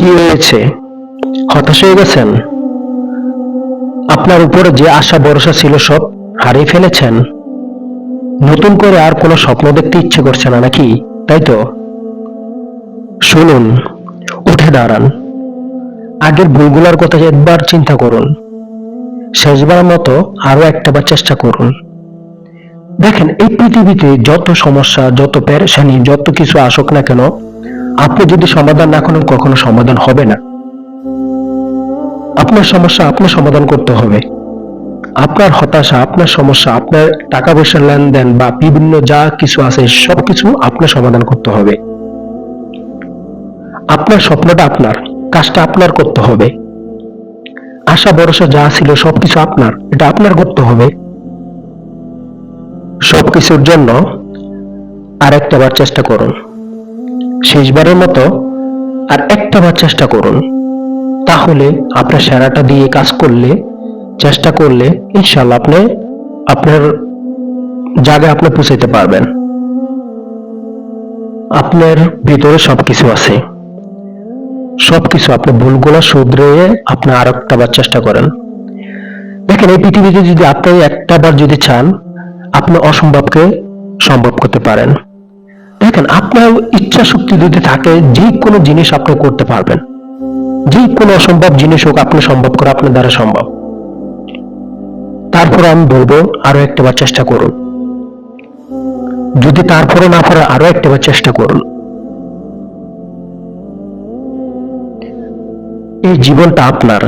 কি হয়েছে? হতাশ হয়ে গেছেন? আপনার উপরে যে আশা ভরসা ছিল সব হারিয়ে ফেলেছেন? নতুন করে আর কোনো স্বপ্ন দেখতে ইচ্ছে করছে না নাকি? তাই তো? শুনুন, উঠে দাঁড়ান। আগের ভুলগুলোর কথা একবার চিন্তা করুন। শেষবার মতো আরো একটাবার চেষ্টা করুন। দেখেন, এই পৃথিবীতে যত সমস্যা, যত পেরেশানি, যত কিছু আসুক না কেন, আপনি যদি সমাধান না করেন কখনো সমাধান হবে না। আপনার সমস্যা আপনার সমাধান করতে হবে। আপনার হতাশা, আপনার সমস্যা, আপনার টাকা পয়সার লেনদেন বা বিভিন্ন যা কিছু আছে সবকিছু আপনার সমাধান করতে হবে। আপনার স্বপ্নটা আপনার, কাজটা আপনার করতে হবে। আশা ভরসা যা ছিল সবকিছু আপনার, এটা আপনার করতে হবে। সবকিছুর জন্য আর একটাবার চেষ্টা করুন। শেষবারের মতো আর একটাবার চেষ্টা করুন। তাহলে আপনার সেরাটা দিয়ে কাজ করলে, চেষ্টা করলে ইনশাল্লাহ আপনি আপনার জায়গায় আপনি পৌঁছাইতে পারবেন। আপনার ভিতরে সবকিছু আছে। সবকিছু আপনি ভুলগুলো শুধরে আপনি আর একটাবার চেষ্টা করেন। দেখেন, এই পৃথিবীতে যদি আপনি একটাবার যদি চান, আপনি অসম্ভবকে সম্ভব করতে পারেন। দেখেন, আপনার ইচ্ছা শক্তি যদি থাকে, যে কোনো জিনিস আপনি করতে পারবেন। যে কোনো অসম্ভব জিনিস হোক আপনি সম্ভব করা আপনার দ্বারা সম্ভব। তারপর আমি বলবো আরো একটাবার চেষ্টা করুন। যদি তারপরে না পারে আরো একটাবার চেষ্টা করুন। এই জীবনটা আপনার।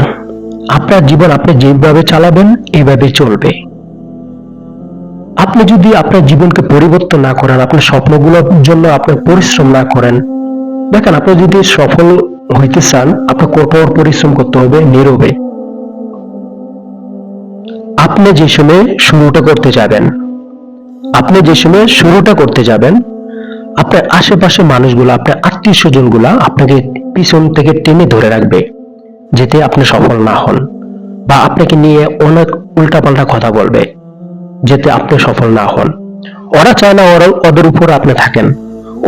আপনার জীবন আপনি যেভাবে চালাবেন এইভাবে চলবে। আপনি যদি আপনার জীবনকে পরিবর্তন না করেন, আপনার স্বপ্নগুলোর জন্য আপনি পরিশ্রম না করেন, দেখেন, আপনি যদি সফল হইতে চান আপনার কঠোর পরিশ্রম করতে হবে নীরবে। আপনি যে সময় শুরুটা করতে যাবেন, আপনার আশেপাশে মানুষগুলো, আপনার আত্মীয় স্বজন গুলা আপনাকে পিছন থেকে টেনে ধরে রাখবে যাতে আপনি সফল না হন, বা আপনাকে নিয়ে অনেক উল্টাপাল্টা কথা বলবে যাতে আপনি সফল না হন। ওরা চায় না ওদের উপর আপনি থাকেন।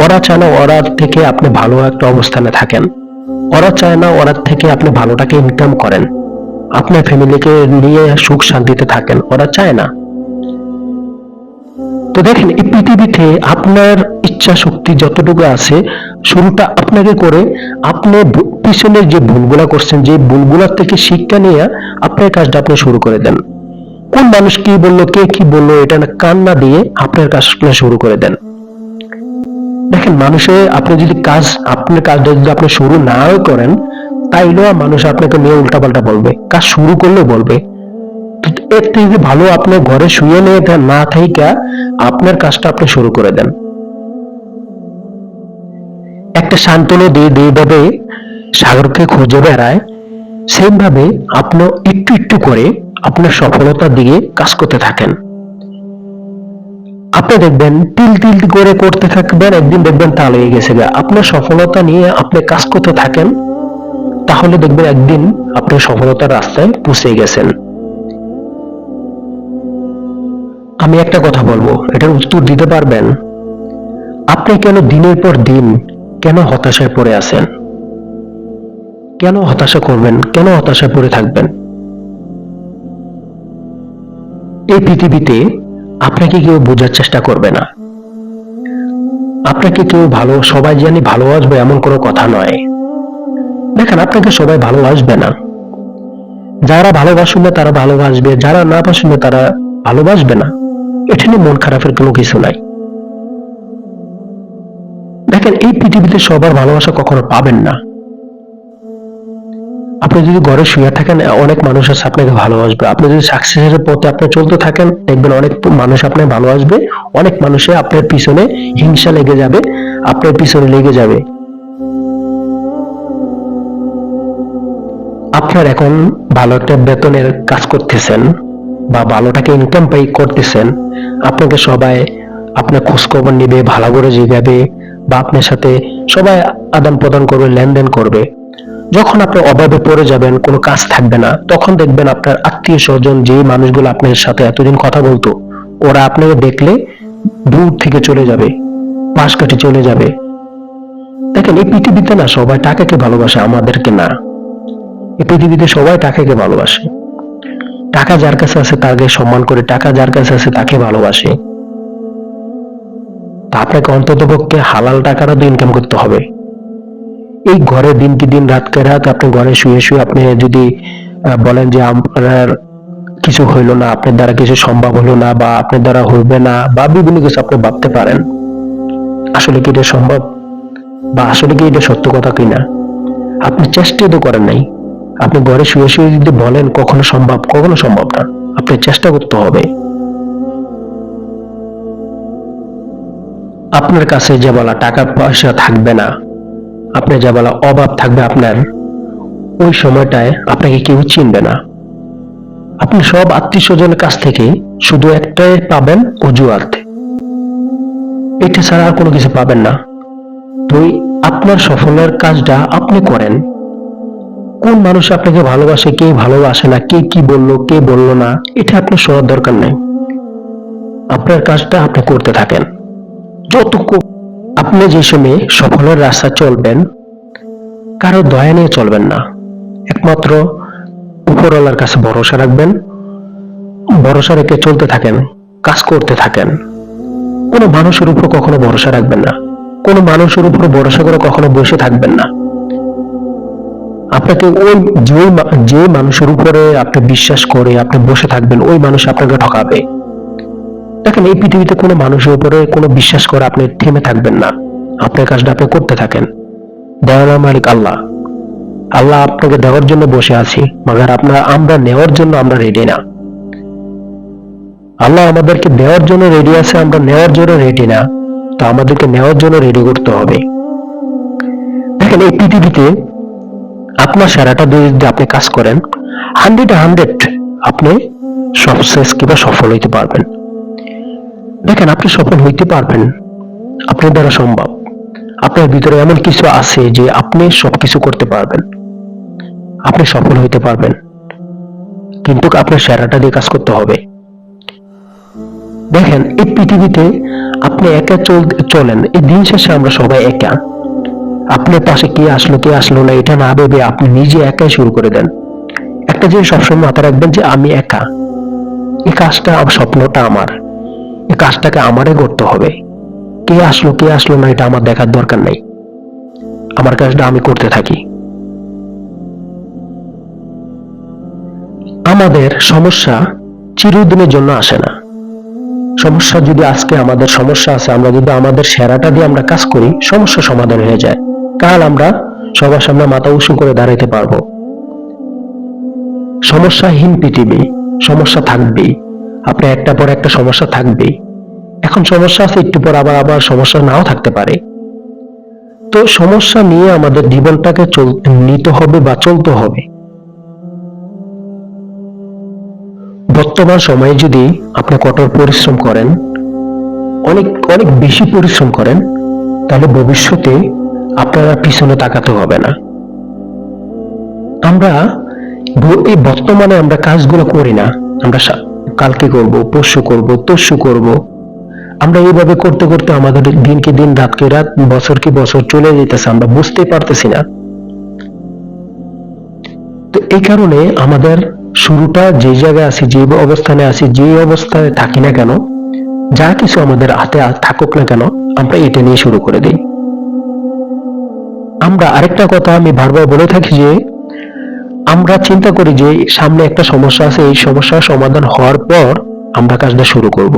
ওরা চায় না ওরা থেকে আপনি ভালো একটা অবস্থানে থাকেন। ওরা চায় না ওরা থেকে আপনি ভালোটাকে ইনকাম করেন, আপনার ফ্যামিলিকে নিয়ে সুখ শান্তিতে থাকেন। ওরা চায় না। তো দেখেন, এই পৃথিবীতে আপনার ইচ্ছা শক্তি যতটুকু আছে শুরুটা আপনাকে করে, আপনি পিছনের যে ভুলগুলা করছেন, যে ভুলগুলার থেকে শিক্ষা নিয়ে আপনার কাজটা আপনি শুরু করে দেন। কোন মানুষ কি বললো, কে কি বললো, এটা না কান না দিয়ে আপনার কাজটা শুরু করে দেন। দেখেন, আপনি যদি আপনার কাজটা যদি আপনি শুরু নাও করেন, তাইলেও মানুষ আপনাকে নিয়ে উল্টাপাল্টা বলবে, কাজ শুরু করলে বলবে। এর থেকে ভালো আপনি ঘরে শুয়ে নিয়ে না থাইকা আপনার কাজটা আপনি শুরু করে দেন। একটা শান্ত নদী যেভাবে সাগরকে খুঁজে বেড়ায়, সেইভাবে আপনি একটু একটু করে আপনার সফলতার দিকে কাজ করতে থাকেন। আপনি দেখবেন তিল তিল করে করতে থাকবেন, একদিন দেখবেন তাল হয়ে গেছে। আপনার সফলতা নিয়ে আপনি কাজ করতে থাকেন, তাহলে দেখবেন একদিন আপনি সফলতার রাস্তায় পৌঁছে গেছেন। আমি একটা কথা বলবো, এটার উত্তর দিতে পারবেন? আপনি কেন দিনের পর দিন কেন হতাশায় পড়ে আছেন? কেন হতাশা করবেন? কেন হতাশায় পড়ে থাকবেন? এই পৃথিবীতে আপনাকে কেউ বোঝার চেষ্টা করবে না। আপনাকে কেউ সবাই জানি ভালোবাসবে এমন কোনো কথা নয়। দেখেন, আপনাকে সবাই ভালোবাসবে না। যারা ভালোবাসবে তারা ভালোবাসবে, যারা না বাসবে তারা ভালোবাসবে না। এটা নিয়ে মন খারাপের কোনো কিছু নাই। দেখেন, এই পৃথিবীতে সবার ভালোবাসা কখনো পাবেন না। আপনি যদি ঘরে শুয়ে থাকেন, অনেক মানুষ আছে আপনাকে ভালোবাসবে। আপনি যদি সাকসেসের পথে আপনি চলতে থাকেন, দেখবেন অনেক মানুষ আপনাকে ভালোবাসবে। অনেক মানুষে আপনার পিছনে হিংসা লেগে যাবে, আপনার পিছনে লেগে যাবে। আপনার এখন ভালো একটা বেতনের কাজ করতেছেন বা ভালো টাকা ইনকাম করতেছেন, আপনাকে সবাই আপনার খোঁজ খবর নিবে, ভালো করে জিগাবে, বা আপনার সাথে সবাই আদান প্রদান করবে, লেনদেন করবে। যখন আপনি অভাবে পড়ে যাবেন, কোনো কাজ থাকবে না, তখন দেখবেন আপনার আত্মীয় স্বজন, যে মানুষগুলো আপনার সাথে এতদিন কথা বলতো, ওরা আপনাকে দেখলে দূর থেকে চলে যাবে, পাশ কাটি চলে যাবে। দেখেন, এই পৃথিবীতে না সবাই টাকাকে ভালোবাসে, আমাদেরকে না। এই পৃথিবীতে সবাই টাকাকে ভালোবাসে। টাকা যার কাছে আছে তাকে সম্মান করে, টাকা যার কাছে আছে তাকে ভালোবাসে। তা আপনাকে অন্তত পক্ষে হালাল টাকাটা তো ইনকাম করতে হবে। এই ঘরে দিনকে দিন রাতকে রাত আপনি ঘরে শুয়ে শুয়ে আপনি যদি বলেন যে আপনার কিছু হইলো না, আপনার দ্বারা কিছু সম্ভব হলো না, বা আপনার দ্বারা হইবে না, বা বিভিন্ন কিছু আপনি ভাবতে পারেন, আসলে কি এটা সম্ভব, বা আসলে কি এটা সত্য কথা কিনা? আপনি চেষ্টা তো করেন নাই। আপনি ঘরে শুয়ে শুয়ে যদি বলেন কখনো সম্ভব, কখনো সম্ভব না। আপনি চেষ্টা করতে হবে। আপনার কাছে যে বলা টাকা পয়সা থাকবে না, আপনি যা বলা অভাব থাকবে আপনার, ওই সময়টায় আপনাকে কেউ চিনবে না। আপনি সব আত্মীয় স্বজনের কাছ থেকে শুধু একটাই পাবেন, অজুহাত। এটা ছাড়া আর কোনো কিছু পাবেন না। তো আপনার সফলের কাজটা আপনি করেন। কোন মানুষ আপনাকে ভালোবাসে, কে ভালোবাসে না, কে কি বললো, কে বললো না, এটা আপনার শোনার দরকার নেই। আপনার কাজটা আপনি করতে থাকেন। যতক্ষণ আপনি যে সময় সফলের রাস্তা চলবেন, কারো দয়া নিয়ে চলবেন না। একমাত্র উপরওয়ালার কাছে ভরসা রাখবেন। ভরসা রেখে চলতে থাকেন, কাজ করতে থাকেন। কোনো মানুষের উপর কখনো ভরসা রাখবেন না। কোনো মানুষের উপর ভরসা করে কখনো বসে থাকবেন না। আপনাকে ওই যে মানুষের উপরে আপনি বিশ্বাস করে আপনি বসে থাকবেন, ওই মানুষ আপনাকে ঠকাবে। দেখেন, এই পৃথিবীতে কোনো মানুষের উপরে কোনো বিশ্বাস করে আপনি থেমে থাকবেন না। আপনার কাজটা আপনি করতে থাকেন। দেওয়ার মালিক আল্লাহ। আল্লাহ আপনাকে দেওয়ার জন্য বসে আছি, মাগার আমরা নেওয়ার জন্য আমরা রেডি না। আল্লাহ আমাদেরকে দেওয়ার জন্য রেডি আছে, আমরা নেওয়ার জন্য রেডি না। তো আমাদেরকে নেওয়ার জন্য রেডি করতে হবে। দেখেন, এই পৃথিবীতে আপনার সারাটা দিয়ে যদি আপনি কাজ করেন, 100 আপনি সাকসেস কিংবা সফল হইতে পারবেন। দেখেন, আপনি সফল হইতে পারবেন, আপনার দ্বারা সম্ভব। আপনার ভিতরে এমন কিছু আছে যে আপনি সবকিছু করতে পারবেন, আপনি সফল হইতে পারবেন, কিন্তু আপনার সেরাটা দিয়ে কাজ করতে হবে। দেখেন, এই পৃথিবীতে আপনি একা চলেন, এই দিন শেষে আমরা সবাই একা। আপনার পাশে কে আসলো না এটা না ভেবে আপনি নিজে একাই শুরু করে দেন। একটা জিনিস সবসময় মাথায় রাখবেন যে আমি একা, এই কাজটা স্বপ্নটা আমার, এই কাজটাকে আমারই করতে হবে। কে আসলো না এটা আমার দেখার দরকার নাই। আমার কাজটা আমি করতে থাকি। আমাদের সমস্যা চিরদিনের জন্য আসে না। সমস্যা যদি আজকে আমাদের সমস্যা আছে, আমরা যদি আমাদের সেরাটা দিয়ে আমরা কাজ করি, সমস্যা সমাধান হয়ে যায়। কাল আমরা সবার সামনে মাথা উঁচু করে দাঁড়াইতে পারবো। সমস্যাহীন পৃথিবী, সমস্যা থাকবেই। আপনি একটা পর একটা সমস্যা থাকবেই। এখন সমস্যা আছে, একটু পর আবার সমস্যা নাও থাকতে পারে। তো সমস্যা নিয়ে আমাদের জীবনটাকে নিতে হবে বা চলতে হবে। বর্তমান সময়ে যদি আপনি কঠোর পরিশ্রম করেন, অনেক অনেক বেশি পরিশ্রম করেন, তাহলে ভবিষ্যতে আপনারা পিছনে তাকাতে হবে না। আমরা এই বর্তমানে আমরা কাজগুলো করি না, আমরা কালকে করব, পরশু করব, তরশু করব। আমরা এইভাবে করতে করতে আমাদের দিনকে দিন রাতকে রাত বছর কি বছর চলে যেতেছে, আমরা বুঝতে পারতেছি না। তো এই কারণে আমাদের শুরুটা যে জায়গায় আছি, যে অবস্থানে আছি, যে অবস্থায় থাকি না কেন, যা কিছু আমাদের হাতে থাকুক না কেন, আমরা এটা নিয়ে শুরু করে দিই। আমরা আরেকটা কথা আমি বারবার বলে থাকি যে আমরা চিন্তা করি যে সামনে একটা সমস্যা আছে, এই সমস্যার সমাধান হওয়ার পর আমরা কাজটা শুরু করব।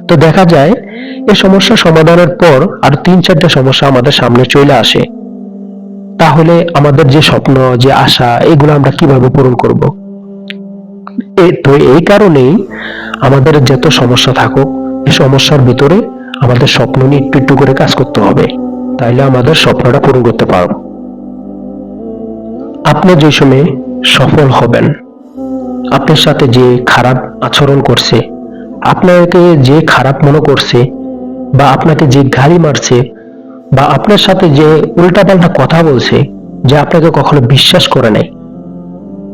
তো দেখা যায় এই সমস্যা সমাধানের পর আর 3-4টা সমস্যা আমাদের সামনে চলে আসে। তাহলে আমাদের যে স্বপ্ন, যে আশা, এগুলো আমরা কিভাবে পূরণ করব? তো এই কারণেই আমাদের যত সমস্যা থাকুক, এই সমস্যার ভিতরে আমাদের স্বপ্ন নিয়ে একটু একটু করে কাজ করতে হবে, তাইলে আমাদের স্বপ্নটা পূরণ করতে পারবো। আপনি যে সময় সফল হবেন, আপনার সাথে যে খারাপ আচরণ করছে, আপনাকে যে খারাপ মনে করছে, বা আপনাকে যে গালি মারছে, বা আপনার সাথে যে উল্টাপাল্টা কথা বলছে, যে আপনাকে কখনো বিশ্বাস করে নাই,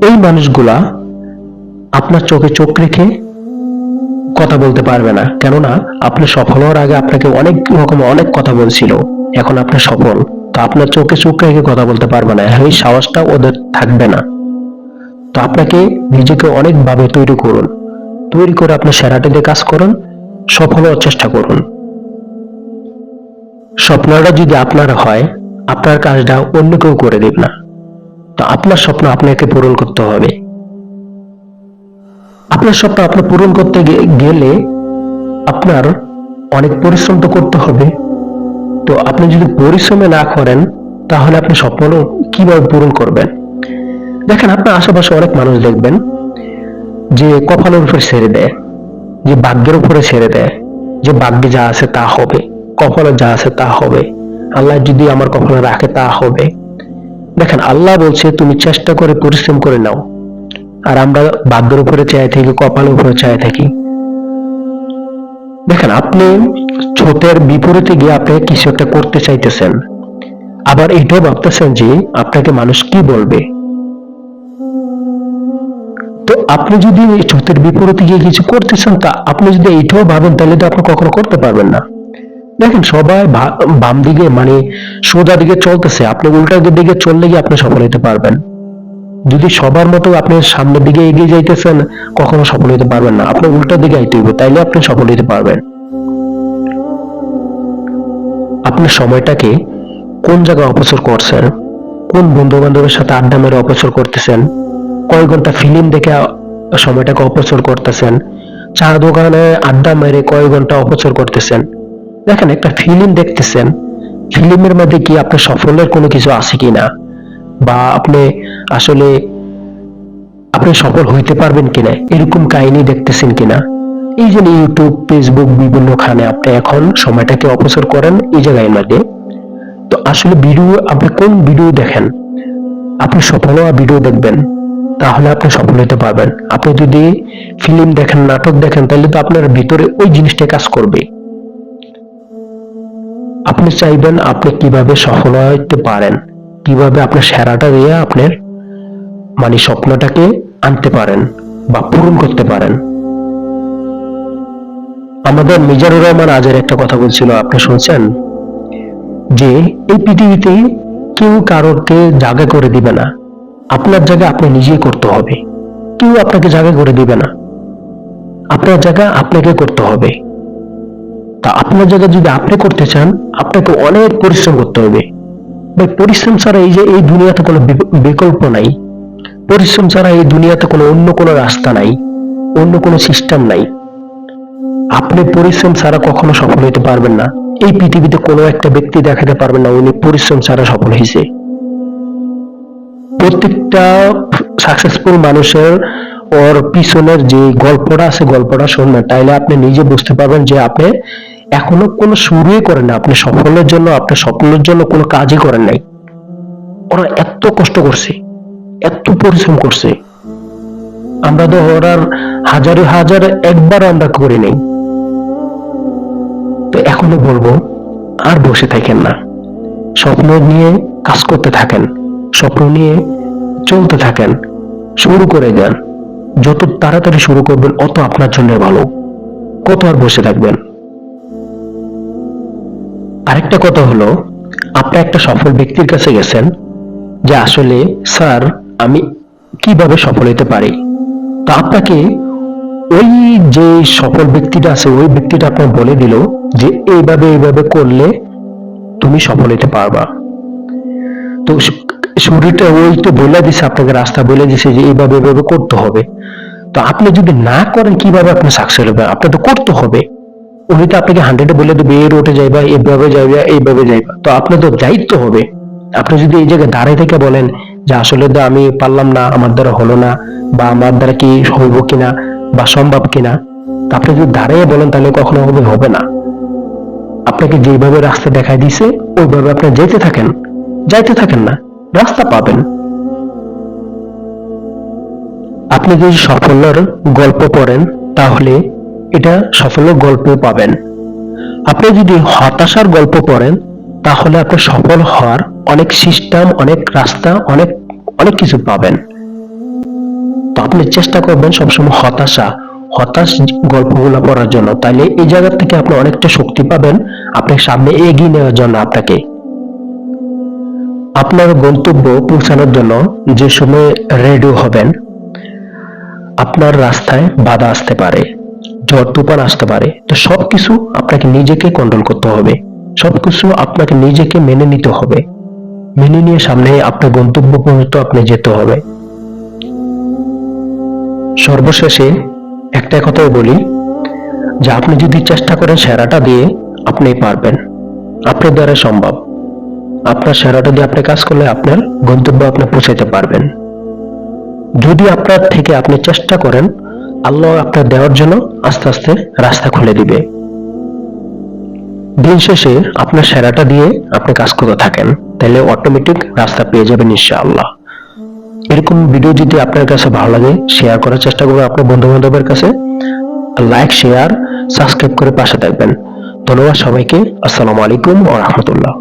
এই মানুষগুলা আপনার চোখে চোখ রেখে কথা বলতে পারবে না। কেননা আপনি সফল হওয়ার আগে আপনাকে অনেক রকম অনেক কথা বলছিল, এখন আপনি সফল, তো আপনার চোখে চোখ রেখে কথা বলতে পারবে না, এই সাহসটা ওদের থাকবে না। তো আপনাকে নিজেকে অনেকভাবে তৈরি করুন, তৈরি করে আপনার সেরাটা দিয়ে কাজ করুন, সফল হওয়ার চেষ্টা করুন। স্বপ্নটা যদি আপনার হয়, আপনার কাজটা অন্য কেউ করে দেবে না। তো আপনার স্বপ্ন আপনাকে পূরণ করতে হবে। আপনার স্বপ্ন আপনি পূরণ করতে গেলে আপনার অনেক পরিশ্রম তো করতে হবে। তো আপনি যদি পরিশ্রমে না করেন, তাহলে আপনি স্বপ্ন কিভাবে পূরণ করবেন? দেখেন, আপনার আশেপাশে অনেক মানুষ দেখবেন যে কপালের উপরে ছেড়ে দেয়, যে ভাগ্যের উপরে ছেড়ে দেয়, যে ভাগ্যে যা আছে তা হবে, কপালে যা আছে তা হবে, আল্লাহ যদি আমার কপালে রাখে তা হবে। দেখেন, আল্লাহ বলছে তুমি চেষ্টা করে পরিশ্রম করে নাও, আর আমরা ভাগ্যের উপরে চাই থাকি, কপালের উপরে চাই থাকি। দেখেন, আপনি ছোটের বিপরীতে গিয়ে আপনি কিছু একটা করতে চাইতেছেন, আবার এটাও ভাবতেছেন যে আপনাকে মানুষ কি বলবে। তো আপনি যদি ছোটের বিপরীতে গিয়ে কিছু করতেছেন, তা আপনি যদি এইটাও ভাবেন, তাহলে তো আপনি কখনো করতে পারবেন না। দেখেন, সবাই বাম দিকে মানে সোজা দিকে চলতেছে, আপনি উল্টা দিকে চললে গিয়ে আপনি সফল হতে পারবেন। যদি সবার মতো আপনি সামনের দিকে এগিয়ে যাইতেছেন, কখনো সফল হতে পারবেন না। আপনি উল্টা দিকে আইতে হবে, তাইলে আপনি সফল হতে পারবেন। আপনি সময়টাকে কোন জায়গায় অপচয় করছেন, কোন বন্ধু বান্ধবের সাথে আড্ডা মেরে অপচয় করতেছেন, কয় ঘন্টা ফিল্ম দেখে সময়টাকে অপচয় করতেছেন, চা দোকানে আড্ডা মেরে কয় ঘন্টা অপচয় করতেছেন। দেখেন, একটা ফিল্ম দেখতেছেন, ফিল্মের মধ্যে কি আপনার সফলের কোনো কিছু আছে কিনা, বা আসলে আপনি সফল হইতে পারবেন কিনা, এরকম কাহিনী দেখতেছেন কিনা। এই যে ইউটিউব, ফেসবুক, বিভিন্ন খানে আপনি এখন সময়টাকে অপচয় করেন এই জায়গায় মধ্যে। তো আসলে ভিডিও আপনি কোন ভিডিও দেখেন? আপনি সফল হওয়া ভিডিও দেখবেন, তাহলে আপনি সফল হতে পারবেন। আপনি যদি ফিল্ম দেখেন, নাটক দেখেন, তাহলে তো আপনার ভিতরে ওই জিনিসটা কাজ করবে। আপনি চাইবেন আপনি কিভাবে সফল হতে পারেন, কিভাবে আপনার সেরাটা দিয়ে আপনার মানে স্বপ্নটাকে আনতে পারেন বা পূরণ করতে পারেন। আমাদের মিজানুর রহমান আজের একটা কথা বলছিল, আপনি শুনছেন, যে এই পৃথিবীতে কেউ কারোরকে জায়গা করে দিবে না, আপনার জায়গা আপনি নিজেই করতে হবে। কেউ আপনাকে জায়গা করে দিবে না, আপনার জায়গা আপনাকে করতে হবে। তা আপনার জায়গা যদি আপনি করতে চান, আপনাকে অনেক পরিশ্রম করতে হবে। ভাই, পরিশ্রম ছাড়া এই যে এই দুনিয়াতে কোনো বিকল্প নাই। পরিশ্রম ছাড়া এই দুনিয়াতে কোনো অন্য কোনো রাস্তা নাই, অন্য কোনো সিস্টেম নাই। আপনি পরিশ্রম ছাড়া কখনো সফল হতে পারবেন না। এই পৃথিবীতে কোনো একটা ব্যক্তি দেখাতে পারবেন না উনি পরিশ্রম ছাড়া সফল হয়েছে। প্রত্যেকটা সাকসেসফুল মানুষের ওর পিছনের যে গল্পটা আছে, গল্পটা শুনবেন, তাইলে আপনি নিজে বুঝতে পারবেন যে আপনি এখনো কোনো শুরুই করেন না। আপনি সফলের জন্য, আপনার স্বপ্নের জন্য কোনো কাজই করেন নাই। ওরা এত কষ্ট করছে, এত পরিশ্রম করছে, আমরা তো ওরার হাজারে হাজার একবার আমরা করি নাই। তো এখনো বলবো, আর বসে থাকেন না, স্বপ্ন নিয়ে কাজ করতে থাকেন, স্বপ্ন নিয়ে চলতে থাকেন, শুরু করে দেন। যত তাড়াতাড়ি শুরু করবেন অত আপনার জন্য ভালো। কত আর বসে থাকবেন? আরেকটা কথা হলো, আপনি একটা সফল ব্যক্তির কাছে গেছেন যে আসলে স্যার আমি কিভাবে সফল হতে পারি। তা আপনাকে ওই যে সফল ব্যক্তিটা আছে, ওই ব্যক্তিটা আপনার বলে দিল যে এইভাবে এইভাবে করলে তুমি সফল হতে পারবা। তো শরীরটা ওই তো বলে দিছে, আপনাকে রাস্তা বলে দিছে যে এইভাবে এইভাবে করতে হবে। তো আপনি যদি না করেন, কিভাবে আপনি সাকসেস হবে? আপনার তো করতে হবে। উনি তো আপনাকে 100 বলে দেবে এই রোডে যাইবা, এইভাবে যাইবা, এইভাবে যাইবা। তো আপনার তো দায়িত্ব হবে। আপনি যদি এই জায়গায় দাঁড়িয়ে থেকে বলেন যে আসলে তো আমি পারলাম না, আমার দ্বারা হলো না, বা আমার দ্বারা কি হইব কিনা বা সম্ভব কিনা, আপনি যদি দাঁড়িয়ে বলেন, তাহলে কখনো হবে না। আপনাকে যেভাবে রাস্তা দেখাই দিছে ওইভাবে আপনি যেতে থাকেন, যাইতে থাকেন না, রাস্তা পাবেন। আপনি যদি সাফল্যের গল্প পড়েন, তাহলে এটা সাফল্যের গল্প পাবেন। আপনি যদি হতাশার গল্প পড়েন, তাহলে আপনি সফল হওয়ার অনেক সিস্টেম, অনেক রাস্তা, অনেক অনেক কিছু পাবেন। তো আপনি চেষ্টা করবেন সবসময় হতাশ গল্পগুলো পড়ার জন্য, তাহলে এই জায়গা থেকে আপনি অনেকটা শক্তি পাবেন আপনি সামনে এগিয়ে নেওয়ার জন্য আপনাকে। আপনার গন্তব্য পৌঁছানোর জন্য যে সময় রেডি হবেন, আপনার রাস্তায় বাধা আসতে পারে, ঝড় তুফান আসতে পারে। তো সবকিছু আপনাকে নিজেকে কন্ট্রোল করতে হবে, সবকিছু আপনাকে নিজেকে মেনে নিতে হবে, মেনে নিয়ে সামনে আপনার গন্তব্য পর্যন্ত আপনি যেতে হবে। সর্বশেষে একটা কথাই বলি যে আপনি যদি চেষ্টা করেন সেরাটা দিয়ে, আপনি পারবেন, আপনার দ্বারা সম্ভব। আপনার সেরাটা দিয়ে আপনি কাজ করলে আপনার গন্তব্যে আপনি পৌঁছাতে পারবেন। যদি আপনার থেকে আপনি চেষ্টা করেন, আল্লাহ আপনার দেওয়ার জন্য আস্তে আস্তে রাস্তা খুলে দিবে। দিন শেষে আপনার সেরাটা দিয়ে আপনি কাজ করতে থাকেন, তাহলে অটোমেটিক রাস্তা পেয়ে যাবেন ইনশাআল্লাহ। এরকম ভিডিও যদি আপনার কাছে ভালো লাগে, শেয়ার করার চেষ্টা করবেন আপনার বন্ধু বান্ধবের কাছে। লাইক, শেয়ার, সাবস্ক্রাইব করে পাশে থাকবেন। ধন্যবাদ সবাইকে। আসসালামু আলাইকুম ওয়া রাহমাতুল্লাহ।